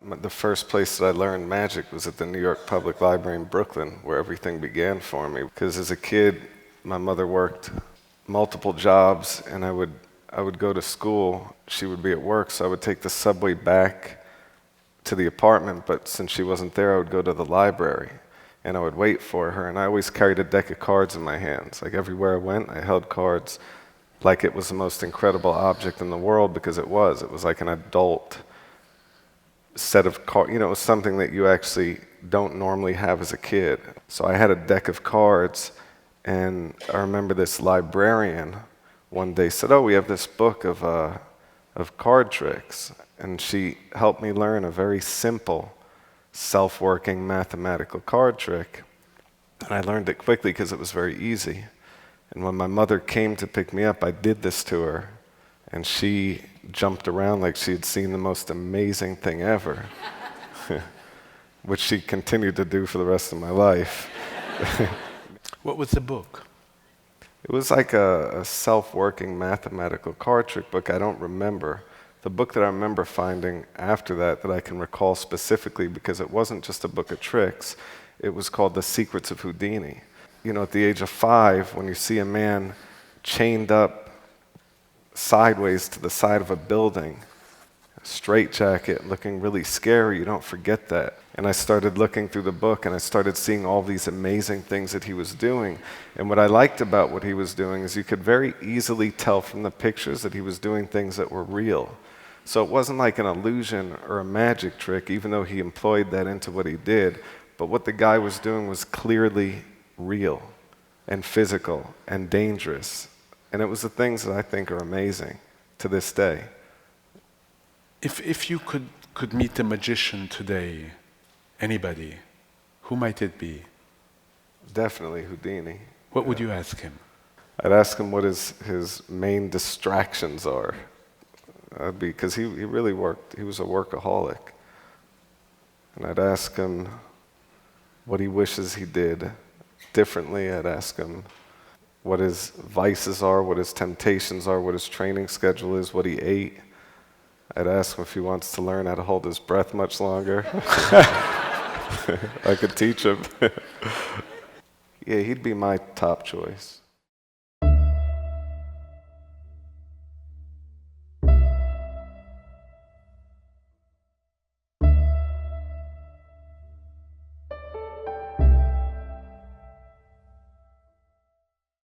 The first place that I learned magic was at the New York Public Library in Brooklyn, where everything began for me. Because as a kid, my mother worked multiple jobs, and I would go to school. She would be at work, so I would take the subway back to the apartment, but since she wasn't there, I would go to the library, and I would wait for her, and I always carried a deck of cards in my hands. Like everywhere I went, I held cards like it was the most incredible object in the world, because it was. It was like an adult set of cards. You know, it was something that you actually don't normally have as a kid. So I had a deck of cards, and I remember this librarian one day said, "Oh, we have this book of card tricks." And she helped me learn a very simple, self-working mathematical card trick. And I learned it quickly because it was very easy. And when my mother came to pick me up, I did this to her, and she jumped around like she had seen the most amazing thing ever, which she continued to do for the rest of my life. What was the book? It was like a self-working mathematical card trick book. I don't remember. The book that I remember finding after that I can recall specifically, because it wasn't just a book of tricks, it was called The Secrets of Houdini. You know, at the age of 5, when you see a man chained up sideways to the side of a building, a straitjacket, looking really scary, you don't forget that. And I started looking through the book, and I started seeing all these amazing things that he was doing. And what I liked about what he was doing is you could very easily tell from the pictures that he was doing things that were real. So it wasn't like an illusion or a magic trick, even though he employed that into what he did. But what the guy was doing was clearly real and physical and dangerous. And it was the things that I think are amazing to this day. If you could meet a magician today, anybody, who might it be? Definitely Houdini. What would you ask him? I'd ask him what his main distractions are. Because he really worked. He was a workaholic. And I'd ask him what he wishes he did differently. I'd ask him what his vices are, what his temptations are, what his training schedule is, what he ate. I'd ask him if he wants to learn how to hold his breath much longer. I could teach him. Yeah, he'd be my top choice.